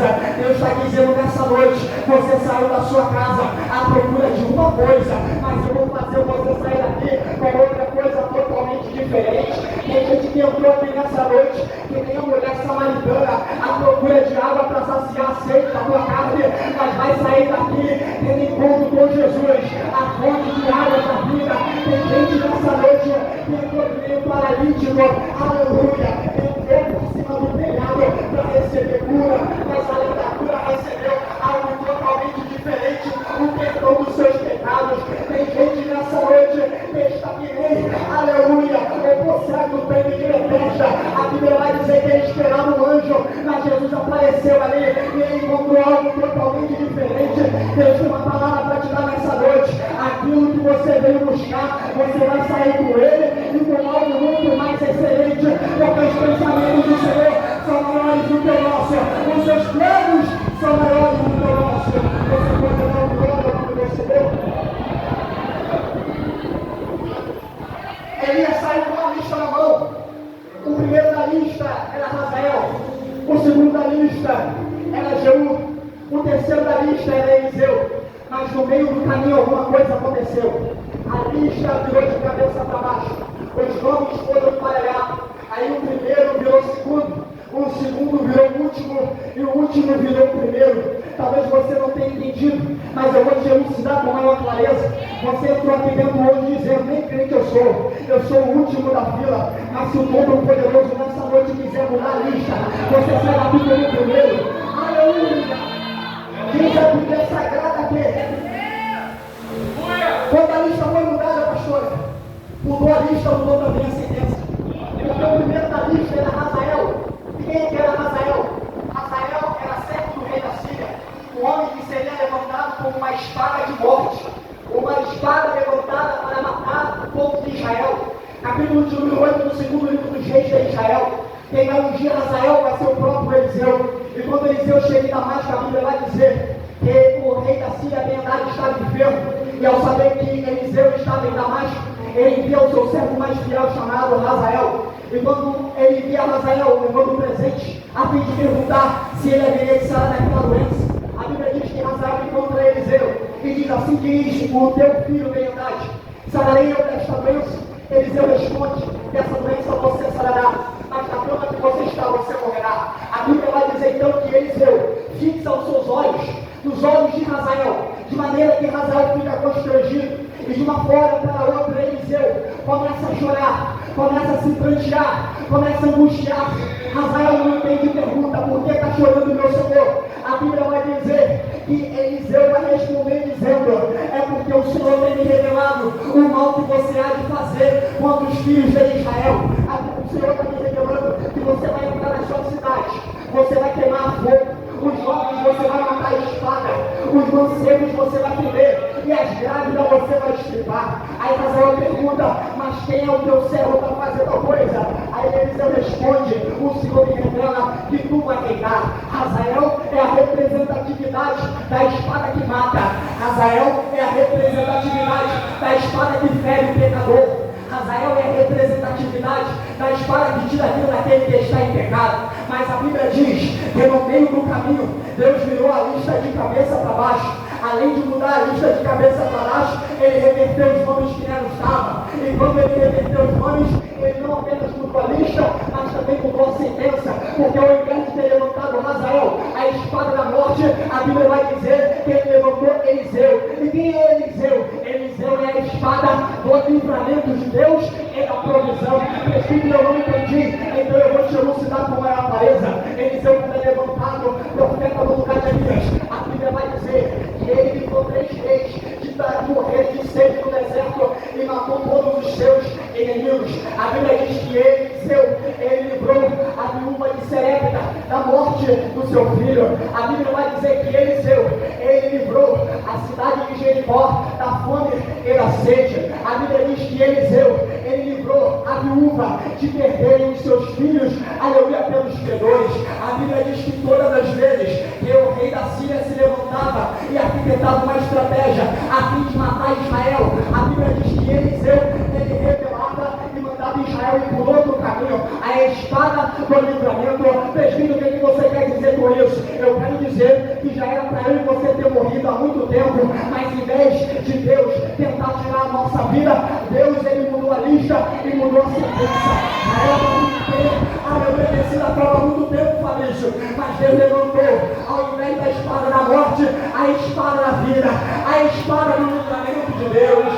coisa. Deus está dizendo nessa noite, você saiu da sua casa à procura de uma coisa, mas eu vou fazer você sair daqui com outra coisa totalmente diferente. Tem gente que entrou aqui nessa noite, que nem a mulher samaritana, à procura de água para saciar a sede da tua carne, mas vai sair daqui tendo encontro com Jesus, a fonte de água da vida. Tem gente nessa noite que entrou meio paralítico, aleluia, entrou por cima do telhado para receber cura, mas além da cura recebeu algo totalmente diferente, o perdão dos seus pecados. Tem gente nessa noite que está que nem, aleluia, o processo do prêmio de Bethesda. A Bíblia vai dizer que ele esperava um anjo, mas Jesus apareceu ali e ele encontrou algo totalmente diferente. Deus tem uma palavra para te dar nessa noite. Aquilo que você veio buscar, você vai sair com ele e com algo muito mais excelente, porque os pensamentos do Senhor são maiores do que o nosso, os seus planos são maiores do que o nosso. Você pode dar um glória ao que você deu? Elias saiu com a lista na mão. O primeiro da lista era Hazael, o segundo da lista era Jeú, o terceiro da lista era Eliseu. Mas no meio do caminho alguma coisa aconteceu. A lista virou de cabeça para baixo. Os nomes foram emparelhados. Aí o primeiro virou o segundo virou o último e o último virou o primeiro. Talvez você não tenha entendido, mas eu vou te elucidar com maior clareza. Você entrou aqui dentro hoje dizendo, nem crente eu sou o último da fila. Mas se o Todo-Poderoso nessa noite quiser mudar a lista, você será aqui como o primeiro. Aleluia! Diz a Bíblia Sagrada que quando a lista foi mudada, pastora, mudou a lista, mudou também a sentença. Porque o primeiro da lista era Hazael. E quem era Hazael? Hazael era servo do rei da Síria, um homem que seria levantado como uma espada de morte, uma espada levantada para matar o povo de Israel. Capítulo de número 8 do segundo livro dos reis de Israel. Quem vai ungir Hazael vai ser o próprio Eliseu. E quando Eliseu chega em Damasco, a Bíblia vai dizer que o rei da Síria, Ben-Hadad, estava enfermo. E ao saber que Eliseu estava em Damasco, ele envia o seu servo mais fiel chamado Hazael. E quando ele envia Hazael, levando um presente, a fim de perguntar se ele haveria de sarar daquela doença, a Bíblia diz que Hazael encontra Eliseu e diz assim: diz o teu filho Ben-Hadad, sararei eu desta doença? Eliseu responde: dessa doença você sarará, mas na cama que você está, você morrerá. A Bíblia vai dizer então que Eliseu fixa os seus olhos nos olhos de Hazael, de maneira que Hazael fica constrangido, e de uma forma para outra Eliseu começa a chorar, começa a se prantear, começa a angustiar. Hazael não entende e pergunta: por que está chorando, meu Senhor? A Bíblia vai dizer que Eliseu vai responder dizendo: é porque o Senhor tem me revelado o mal que você há de fazer contra os filhos de Israel. O Senhor está me revelando que você vai entrar na sua cidade, você vai queimar a fogo, os jovens você vai matar a espada, os mancebos você vai comer, e as grávidas você vai estripar. Aí Hazael pergunta: mas quem é o teu servo para fazer tal coisa? Aí Eliseu responde: o Senhor me revela que tu vai reinar. Hazael é a representatividade da espada que mata. Hazael é a representatividade da espada que fere o pecador. Hazael é a representatividade da espada que tira a vida daquele que está em pecado. Mas a Bíblia diz que no meio do caminho, Deus virou a lista de cabeça para baixo. Além de mudar a lista de cabeça para baixo, ele reverteu os nomes que não estavam. E quando ele reverteu os nomes, ele não apenas mudou a lista, mas também mudou a sentença. Porque ao invés de ter levantado Hazael, a espada da morte, a Bíblia vai dizer que ele levantou Eliseu. E quem é Eliseu? Eliseu é a espada do livramento de Deus e da provisão. Presbítero, eu não entendi, então eu vou te elucidar com maior clareza. Eliseu, quando é levantado, profeta no lugar de Elias, a Bíblia vai dizer que ele ficou 3 vezes de morrer de sede no deserto e matou todos os seus inimigos. A Bíblia diz que Eliseu, ele livrou a viúva de Serepta da morte do seu filho. A Bíblia vai dizer que Eliseu, ele livrou a cidade de Jericó da fome e da sede. A Bíblia diz que Eliseu, ele livrou a viúva de perderem os seus filhos, aleluia, pelos credores. A Bíblia diz que todas as vezes que o rei da Síria se levantava e arquitetava uma estratégia a fim de matar Israel, a Bíblia diz que Eliseu, ele revelava e mandava Israel ir por outro caminho, a espada do livramento. Presbítero, o que você quer dizer com com isso? Eu quero dizer que já era para eu e você ter morrido há muito tempo, mas em vez de Deus tentar tirar a nossa vida, Deus ele mudou a lista e mudou a sentença. Era para mim ter obedecido a prova há muito tempo, Fabrício, mas Deus levantou, ao invés da espada da morte, a espada da vida, a espada do livramento de Deus.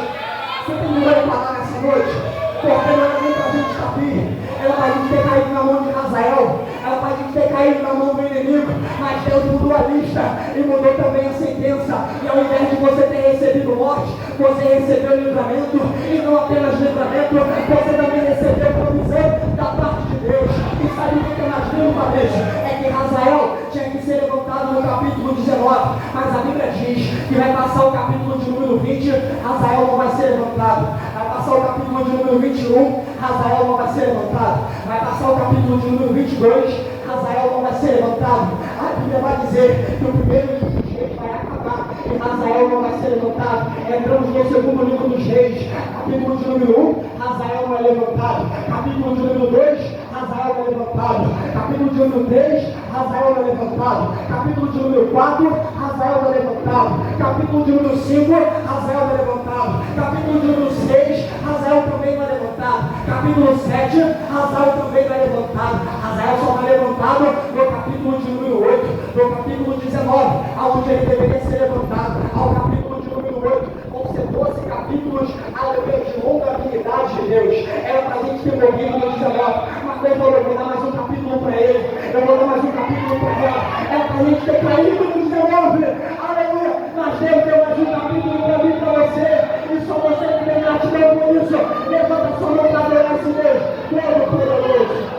Você tem que me falar nessa noite? Porque não era nem para a gente estar aqui, era para a gente ter caído na mão de Hazael, era para a gente ter caído na mão do inimigo, mas Deus mudou a lista e mudou também a sentença. E ao invés de você ter recebido morte, você recebeu livramento, e não apenas livramento, você também recebeu provisão da parte de Deus. E sabe o que é mais lindo, Fabrício? É que Hazael tinha que ser levantado no capítulo 19, mas a Bíblia diz que vai passar o capítulo de número 20, Hazael não vai ser levantado. Vai passar o capítulo de número 21, Hazael não vai ser levantado. Vai passar o capítulo de número 22, Hazael não vai ser levantado. A Bíblia vai dizer que o primeiro livro dos reis vai acabar e Hazael não vai ser levantado. Entramos no segundo livro dos reis, capítulo de número 1, Hazael não é levantado. Capítulo de número 2, Hazael não é levantado. Capítulo de número 3, Hazael não é levantado. Capítulo de número 4, Hazael não é levantado. Capítulo de número 5, Hazael não é levantado. Capítulo de número 6, Hazael também não é levantado. Capítulo 7, Hazael também não é levantado. Hazael só vai levantado no capítulo de número 8, no capítulo 19, aonde ele deveria ser levantado, ao capítulo de número 8, vão ser 12 capítulos, aleluia, de longanimidade de Deus. Era para a gente ter morrido no 19, mas Deus falou, eu vou dar mais um capítulo para ele, eu vou dar mais um capítulo para ela. Era para a gente ter caído no 19, aleluia, mas Deus deu mais um capítulo para mim e para você, e só você que tem gratidão por isso. Levanta sua mão para adorar esse Deus, todo poderoso.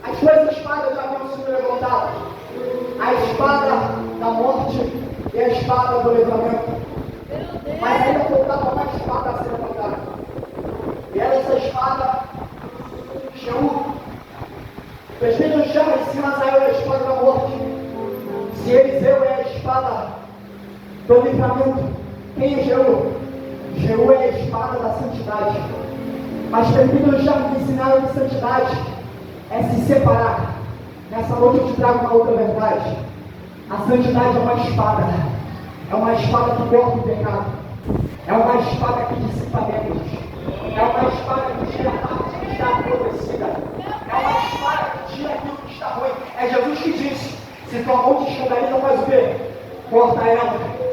As duas espadas já haviam sido levantadas, a espada da morte e a espada do livramento, mas ainda faltava uma espada a ser levantada, e era essa espada Jeú. Presbítero chama se Hazael é a espada da morte, se Eliseu é a espada do livramento. Quem é Jeú? Jeú é a espada da santidade. Mas presbítero chama que ensinar de santidade é se separar. Nessa noite eu te trago uma outra verdade. A santidade é uma espada que corta o pecado, é uma espada que dissipa membros, é uma espada que tira a parte que está apodrecida, é uma espada que tira aquilo que está ruim. É Jesus que disse: se tua mão te escandaliza, faz o quê? Corta ela.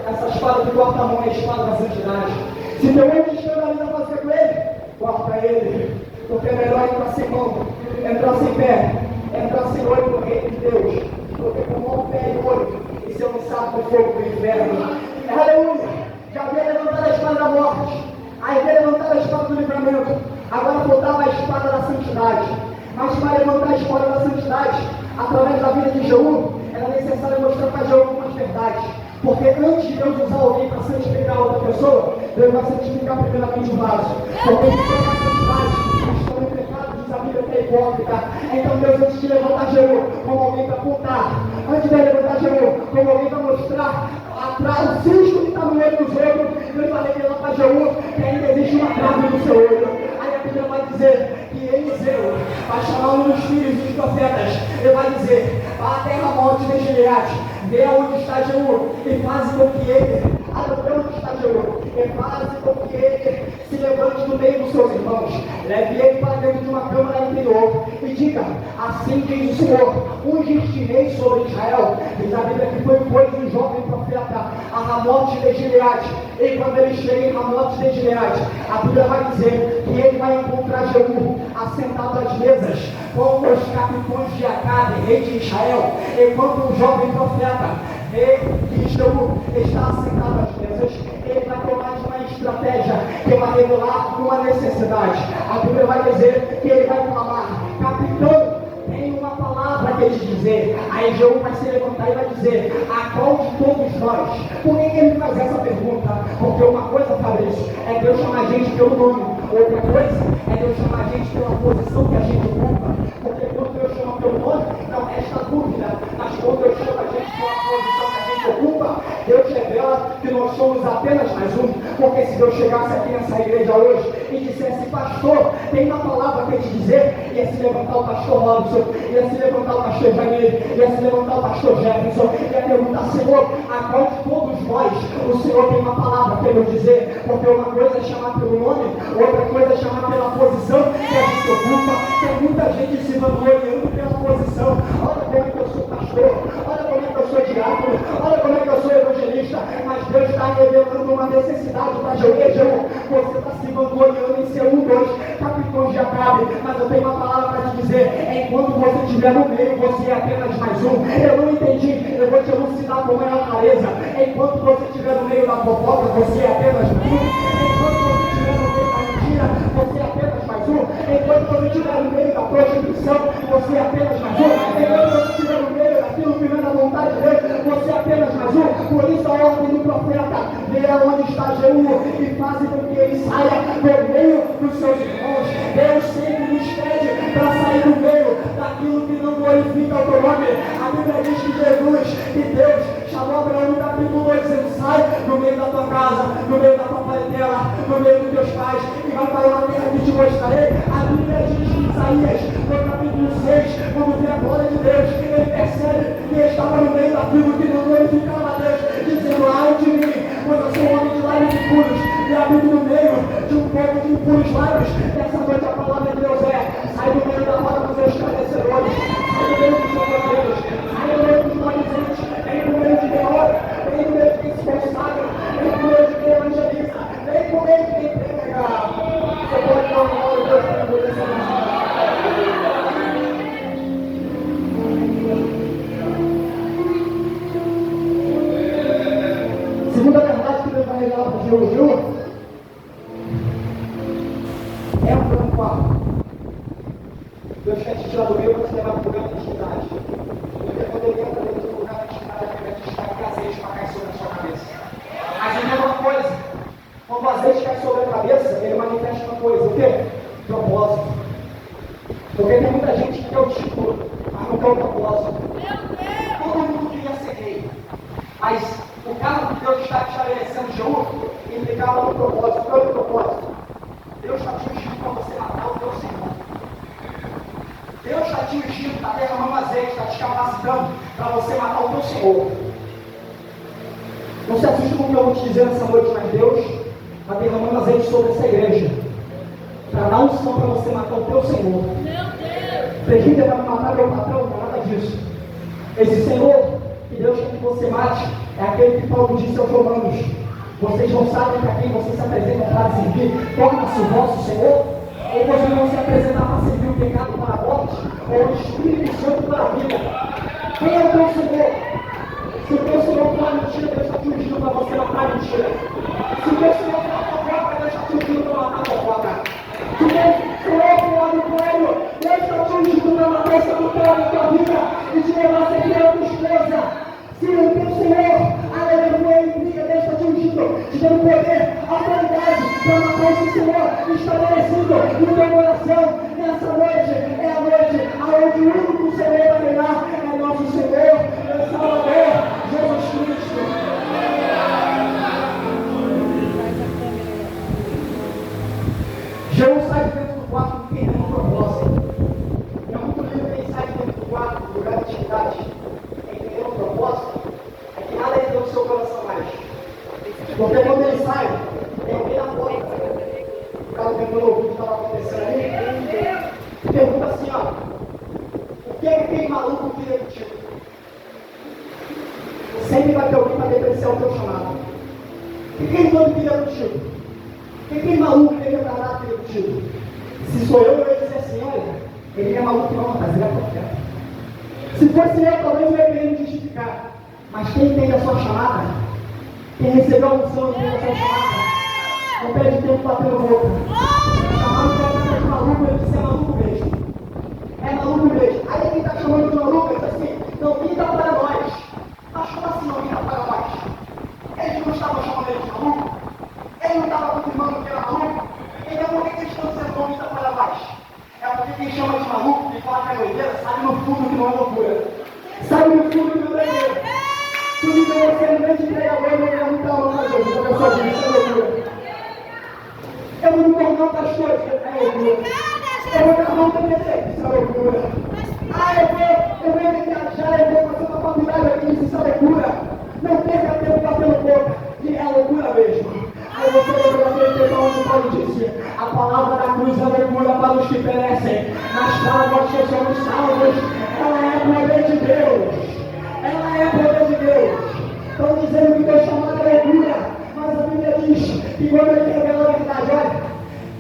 Essa espada que corta a mão é a espada da santidade. Se teu mão te escandaliza, faz o quê com ele? Corta ele. Porque é melhor entrar sem mão, entrar sem pé, entrar sem olho no reino de Deus, porque com mão, pé e olho, esse é um saco do fogo do inferno. Aleluia! Já havia levantado a espada da morte, aí havia levantado a espada do livramento, agora faltava a espada da santidade. Mas para levantar a espada da santidade, através da vida de Jeú, era necessário mostrar para Jeú algumas verdades. Porque antes de Deus usar alguém para santificar outra pessoa, Deus vai santificar primeiramente o vaso. Porque ele tem a santidade. Estão em pecado, diz a Bíblia que é hipócrita. Então Deus, antes de levantar Jeú como alguém para apontar, antes de levantar Jeú como alguém para mostrar atrás o cisco que está no olho dos outros, Deus vai revelar para Jeú que ainda existe uma trave no seu olho. Aí a Bíblia vai dizer que Eliseu vai chamar um dos filhos dos profetas. Ele vai dizer: vá até Ramote de Gileade, vê onde está Jeú e faz com que ele, onde está Jeú, e faz com que ele se levante do meio dos seus irmãos, leve ele para dentro de uma câmara interior e diga: assim diz o Senhor, ungir-te-ei sobre Israel. Diz a Bíblia que foi pois um jovem profeta a Ramote de Gileade, e quando ele chega em Ramote de Gileade, a Bíblia vai dizer que ele vai encontrar Jeú assentado às mesas com os capitães de Acabe, rei de Israel. Enquanto o jovem profeta vê que Jeú está assentado às mesas, ele vai tomar de uma estratégia que vai revelar uma necessidade. A Bíblia vai dizer que ele vai clamar: capitão, tem uma palavra que te dizer. Aí Jeú vai se levantar e vai dizer: a qual de todos nós? Por que ele faz essa pergunta? Porque uma coisa, Fabrício, é Deus chamar a gente pelo nome, outra coisa é Deus chamar a gente pela posição que a gente ocupa. Porque quando Deus chama pelo nome, não resta dúvida, mas quando Deus chama a gente pela posição que a gente ocupa, Deus revela que nós somos apenas mais um. Porque se Deus chegasse aqui nessa igreja hoje e dissesse, pastor, tem uma palavra para te dizer, ia se levantar o pastor Robson, ia se levantar o pastor Jair, ia se levantar o pastor Jefferson, ia perguntar, Senhor, a qual de todos nós o Senhor tem uma palavra para nos dizer? Porque uma coisa é chamar pelo nome, outra coisa é chamar pela posição que a gente ocupa. Tem muita gente se vangloriando pela posição. Olha como é que eu sou pastor, olha como é que eu sou diácono, olha como é que eu sou evangelista, mas Deus está revelando uma necessidade para Jeú. Você está se vangloriando em ser dois capitões de Acabe, mas eu tenho uma palavra para te dizer, enquanto você estiver no meio, você é apenas mais um. Eu não entendi, eu vou te elucidar com maior clareza. Enquanto você estiver no meio da fofoca, você é apenas mais um. Enquanto você estiver no meio da mentira, você é apenas mais um. Enquanto você estiver no meio da prostituição, você é apenas mais um. Enquanto você estiver no meio daquilo que não é da vontade de Deus, você é apenas mais um. Por isso a ordem do profeta, veja onde está Jeú e faz com que ele saia do meio dos seus irmãos. Deus sempre nos pede para sair do meio daquilo que não glorifica o teu nome. A Bíblia diz que Jesus, que Deus chamou Abraão no capítulo 2, dizendo, sai do meio da tua casa, do meio da tua parentela, do meio dos teus pais, e vai para uma terra que te mostrarei. A Bíblia diz que Isaías, no capítulo 6, quando vê a glória de Deus, ele percebe que estava no meio daquilo que não glorificava a Deus, dizendo, ai de mim, pois eu sou um homem de lábios impuros, e habito no meio de um povo de impuros lábios. Essa noite a palavra de Deus é, sai do meio da roda dos esclarecedores, sai do meio dos jogadores, sai do meio dos maldizentes, vem do meio de derrota, vem do meio de quem se consagra, vem do meio de quem evangeliza, vem do meio de quem prega. Você pode dar uma hora de Deus para poder ser segunda verdade que Deus vai revelar para Jeú é um plano quarto. Deus quer te tirar do meio para te levar para o lugar da intimidade. Porque quando ele entra dentro do lugar da intimidade, ele vai te estar com azeite para cair sobre a sua cabeça. Mas ele é uma coisa. Quando o azeite cai sobre a cabeça, ele manifesta uma coisa. O quê? Propósito. Porque tem muita gente que quer o título, mas não quer o propósito. Todo mundo queria ser rei. Mas o cargo que Deus está estabelecendo, Jeú, implicava no propósito. Qual é o propósito? Deus está te ungindo para você matar o teu Senhor. Deus está te ungindo, está derramando azeite, está te capacitando para você matar o teu Senhor. Não se assuste com o que eu vou te dizer nessa noite, mas Deus está derramando azeite sobre essa igreja para dar unção para você matar o teu Senhor. Presbítero vai me matar meu patrão, não é nada disso. Esse Senhor que Deus quer que você mate é aquele que Paulo disse aos Romanos: vocês não sabem para quem vocês se apresentam para servir, torna-se o vosso Senhor? Ou vocês vão se apresentar para servir o pecado para a morte, ou o Espírito Santo para a vida? Quem é o teu Senhor? Se o teu Senhor for a mentira, Deus está te ungindo para você matar a mentira. Se o teu Senhor for a fofoca, Deus está te ungindo para matar a fofoca. Se o teu Senhor for o adultério, Deus está te ungindo para matar esse adultério na tua vida e te levar a servir a tua esposa. Se o teu Senhor, aleluia, intriga, Deus está te ungindo, te dando poder, autoridade para matar esse Senhor estabelecido no teu coração. Nessa noite é a noite onde o único Senhor vai reinar é nosso Senhor, meu Salvador, Jesus Cristo. Jeú sai de dentro do quarto porque tem um propósito. É muito lindo quem sai de dentro do quarto, do lugar de intimidade. Entender um propósito é que nada entra no seu coração mais. Porque quando ele sai, tem alguém na porta. O cara tentando ouvir o que estava acontecendo ali. Pergunta assim, ó. O que é que aquele maluco queria contigo? Sempre vai ter alguém para depreciar o teu chamado. O que aquele doido queria contigo? O que aquele maluco queria retardado queria contigo? Se sou eu ia dizer assim, olha, ele é maluco não, mas ele é profeta. Se fosse eu, talvez eu ia querer me justificar. Mas quem entende a sua chamada, quem recebeu a unção e entende a sua chamada, não perde tempo batendo boca. Chamando para de maluco, ele disse, é maluco mesmo. É maluco mesmo. Aí quem está chamando de maluco, ele diz assim, não pinta para nós. Mas como assim não pinta para nós? Eles não estavam chamando ele de maluco? Ele não estava confirmando que era maluco? Então por que eles estão dizendo não pinta para nós? É porque quem chama de maluco e fala que é doideira, sabe no fundo que não é loucura. Sabe no fundo que não é doideira. Tudo que você não vem de pregador, não é muito calma, Jesus. A pessoa diz, isso é loucura. Eu vou me tornar outras coisas. É loucura. Eu vou gravar um TPC. Isso é loucura. Eu vou viajar, eu vou fazer uma faculdade aqui. Isso é loucura. Não perca tempo batendo boca. E é loucura mesmo. Aí você lembra daquele tempo onde Paulo disse: a palavra da cruz é loucura para os que perecem, mas para nós que somos salvos, ela é poder de Deus. Ela é poder de Deus. Estão dizendo que Deus chamado é loucura, mas a Bíblia diz que quando ele revela a verdade, olha,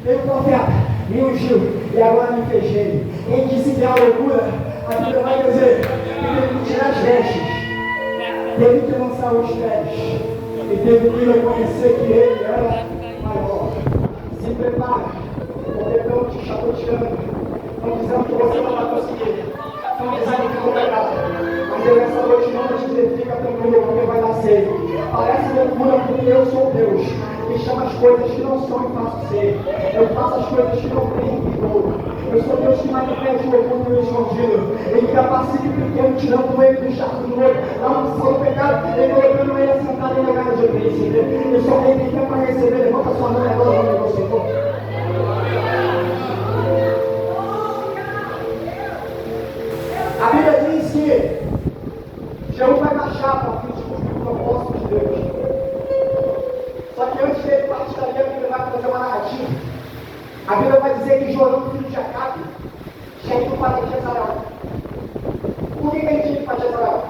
veio o profeta, me ungiu e agora me fechei. Quem disse que é a loucura, a Bíblia vai dizer que teve que tirar as vestes, teve que lançar os pés e teve que reconhecer que ele era maior. Se prepare, porque estão te chacoteando, estão dizendo que você não vai conseguir, estão dizendo que não vai dar. Mas eu nessa noite não vou te dizer, fica tranquilo, porque vai dar certo. Parece loucura, porque eu sou Deus, que chama as coisas que não são e faço ser. Eu faço as coisas que não têm vigor. Eu sou Deus que manifesta o oculto e o escondido. Ele capacita o pequeno, tirando o meio do chato do outro, da maldição do pecado, ele colocando ele assentado em lugar de príncipe. Eu sou rei que quer para receber. Levanta sua mão e agora vamos ao Senhor. A Bíblia diz que Jeú vai baixar para fim de cumprir o propósito de Deus. Só que antes dele partir dali, a Bíblia vai fazer uma narrativa. A Bíblia vai dizer que Jorão, filho de Acabe, tinha ido para Jezreel. Por que ele tinha ido para Jezreel?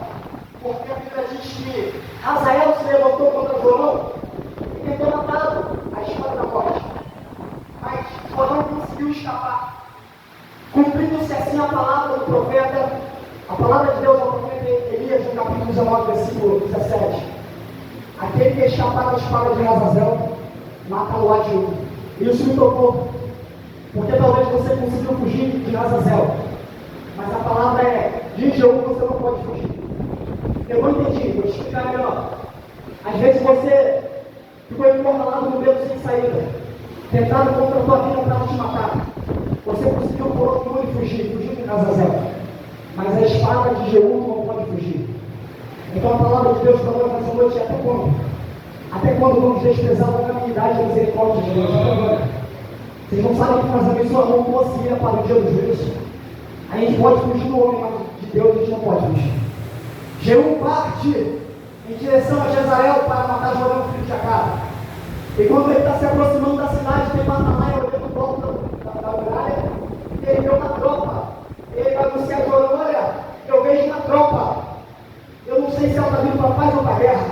Porque a Bíblia diz que Hazael se levantou contra Jorão e tentou matá-lo, a espada da morte. Mas Jorão conseguiu escapar. Cumprindo-se assim a palavra do profeta, a palavra de Deus ao profeta Elias, no capítulo 19, versículo 17. Aquele que escapar da espada de Hazael, mata-lo a Jeú. Isso me tocou, porque talvez você conseguiu fugir de Hazael, mas a palavra é: de Jeú você não pode fugir. Eu não entendi, vou te explicar melhor. Às vezes você ficou encurralado no beco sem saída, tentado contra a tua vida para te matar. Você conseguiu por outro mundo fugir de Hazael, mas a espada de Jeú não pode fugir. Então a palavra de Deus para nós nessa noite é: até quando? Até quando vamos desprezar a caminhidade e a misericórdia de Deus? Até quando? Vocês não sabem que fazendo isso a mão coceira para o dia do juízo. A gente pode fugir do homem, mas de Deus a gente não pode fugir. Jeú parte em direção a Jezreel para matar Jorão, filho de Acabe. E quando ele está se aproximando da cidade, tem Matanaia olhando volta da muralha, e ele vê uma tropa. Ele vai anunciar a Jorão: olha, eu vejo uma tropa. Eu não sei se ela está vindo para a paz ou para a guerra.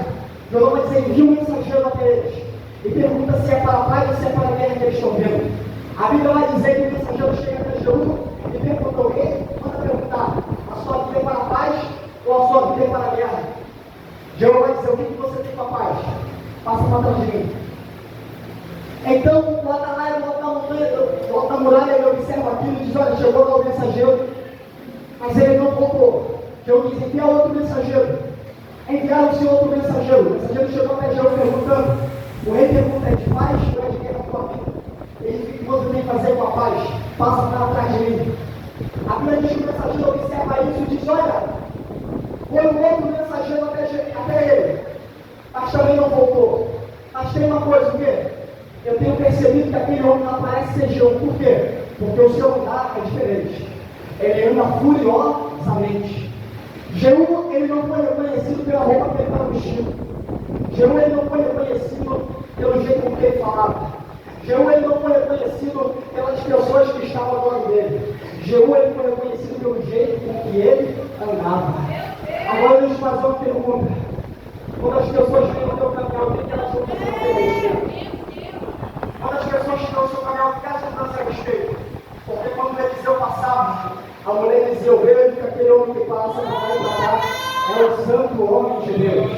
Jorão vai dizer: envia um mensageiro até eles e pergunta se é para a paz ou se é para a guerra que eles estão vendo. A Bíblia vai dizer que o mensageiro chega até Jeú e pergunta: o quê? Manda perguntar: a sua vida é para a paz ou a sua vida é para a guerra? Jeú vai dizer: o que você tem para a paz? Passa para trás de mim. Então o Atalaia volta a muralha, ele observa aquilo e diz: olha, chegou lá o mensageiro, mas ele não voltou. Jeú diz: envia outro mensageiro. Enviaram-se outro mensageiro. O mensageiro chegou até Jeú perguntando. O rei pergunta: é de paz ou é de guerra a tua vida? Ele diz: o que você tem que fazer com a paz? Passa para trás de mim. A Bíblia diz que o mensageiro observa isso e diz: olha, foi um outro mensageiro até ele, mas também não voltou. Mas tem uma coisa, o quê? Eu tenho percebido que aquele homem não parece ser Jeú. Por quê? Porque o seu andar é diferente. Ele anda furiosamente. Jeú, ele não foi reconhecido pela roupa que ele estava vestindo. Jeú, ele não foi reconhecido pelo jeito com que ele falava. Jeú, ele não foi reconhecido pelas pessoas que estavam ao lado dele. Jeú, ele foi reconhecido pelo jeito com que ele andava. Agora deixa eu fazer uma pergunta. Quando as pessoas vêm no teu caminhão, o que elas vão fazer a teu respeito? Quando as pessoas estão no seu caminhão, o que elas vão fazer a respeito? Porque quando Eliseu passava, a mulher de Eliseu: veio que aquele homem que passa para lá e para cá é o santo homem de Deus.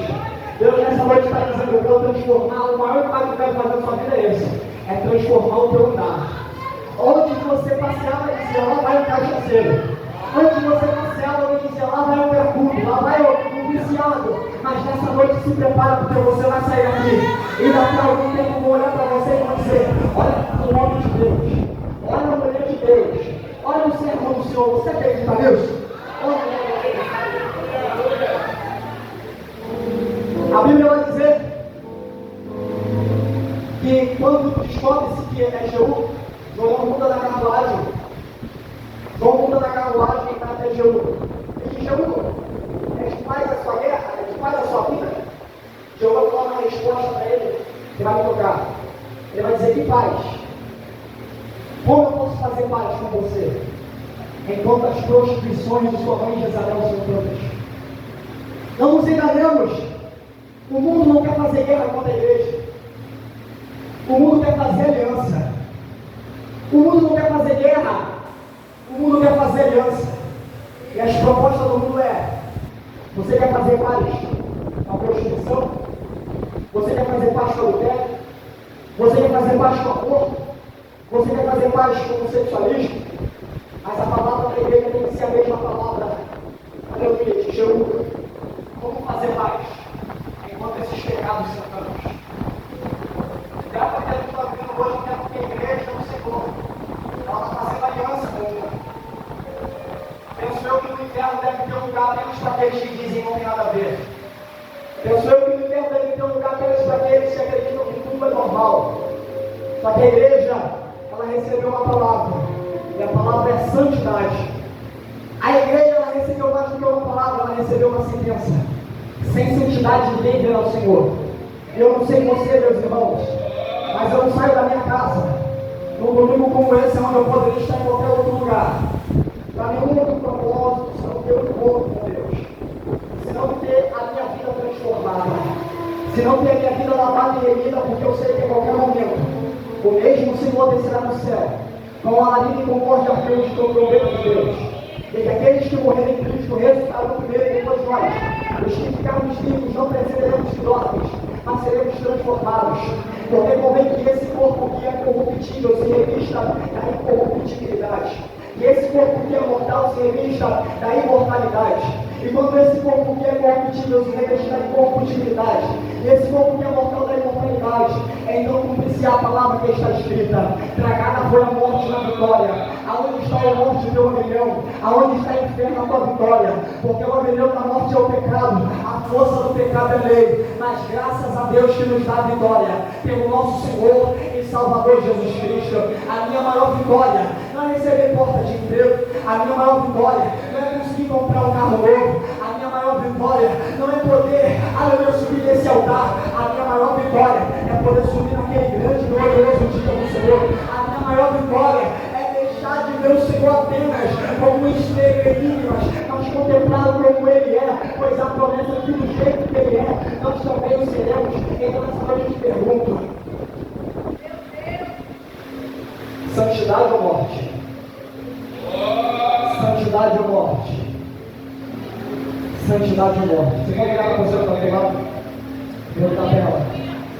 Deus nessa noite está dizendo: eu vou transformar. O maior impacto que eu quero fazer na sua vida é esse: é transformar o teu andar. Onde você passeava, dizia: lá vai o cachaceiro. Onde você passeava, ele dizia: lá vai o percudo, lá vai o viciado. Mas nessa noite se prepara, porque você vai sair aqui e daqui a algum tempo vou olhar para você e vou dizer: olha o homem de Deus, olha a mulher de Deus, olha o servo do Senhor. Você acredita nisso? A Bíblia vai dizer que quando descobre-se que é Você vai me tocar. Ele vai dizer: que paz? Como eu posso fazer paz com você? Enquanto as prostituições de sua mãe Jezabel são todas. Não nos enganemos. O mundo não quer fazer guerra contra a igreja. O mundo quer fazer aliança. O mundo não quer fazer guerra. O mundo quer fazer aliança. E as propostas do mundo é: você quer fazer paz com a prostituição? Você quer fazer paz com o adultério? Você quer fazer paz com o aborto? Você quer fazer paz com o sexualismo? Mas a palavra da igreja tem que ser a mesma palavra. Aleluia, de Jeú. Como fazer paz enquanto esses pecados são tantos? Grava que a gente está vivendo hoje, não é porque a igreja não se for. Ela está fazendo aliança com o mundo. Penso eu que no inferno deve ter um lugar apenas para aqueles que dizem não tem nada a ver. Penso eu que no inferno deve ter um lugar apenas para aqueles que acreditam que tudo é normal. Só que a igreja, ela recebeu uma palavra. E a palavra é santidade. A igreja, ela recebeu mais do que uma palavra, ela recebeu uma sentença. Sem santidade ninguém verá o Senhor. Eu não sei você, meus irmãos, mas eu não saio da minha casa num domingo como esse, onde eu poderia estar em qualquer outro lugar, para nenhum outro propósito, senão ter um encontro com Deus, senão ter a minha vida transformada, senão ter a minha vida lavada e remida, porque eu sei que em qualquer momento o mesmo Senhor descerá do céu, com alarido e concorde arcanjos com o trombeta de Deus, e que aqueles que morrerem em Cristo ressuscitarão primeiro e depois nós, os que ficarmos vivos, não perceberemos idólatras, mas seremos transformados, porque convém que esse corpo que é corruptível se revista da incorruptibilidade, que esse corpo que é mortal se revista da imortalidade, e quando esse corpo que é corruptível se reveste da incorruptibilidade, e esse corpo que é mortal da imortalidade, então cumprir-se a palavra que está escrita: tragada foi a morte na vitória. Aonde está a morte, teu rebelião? Aonde está o inferno, a tua vitória? Porque o rebelião da morte é o pecado, a força do pecado é lei, mas graças a Deus que nos dá a vitória, pelo nosso Senhor e Salvador Jesus Cristo. A minha maior vitória não é receber porta de emprego, a minha maior vitória não é conseguir comprar um carro novo, a minha maior vitória não é poder, aleluia, subir nesse altar, a minha maior vitória é poder subir naquele grande e glorioso dia do Senhor. A minha maior vitória é deixar de ver o Senhor apenas como um espelho em enigmas, mas contemplá-lo como Ele é, pois a promessa que do jeito que Ele é, nós também o seremos. Então nessa noite eu te pergunto: santidade ou morte? Santidade ou morte? Santidade ou morte? Você pode olhar para você que está do lado? Pela tabela.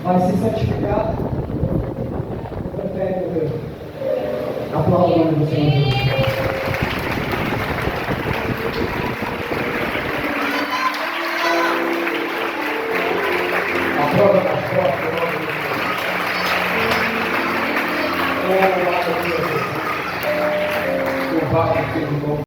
Vai se santificar ou prefere morrer? Aplauda o nome do Senhor Jesus. Aplauda nas costas, o nome do Senhor. Oh, glória a Deus. Louvado seja o nome.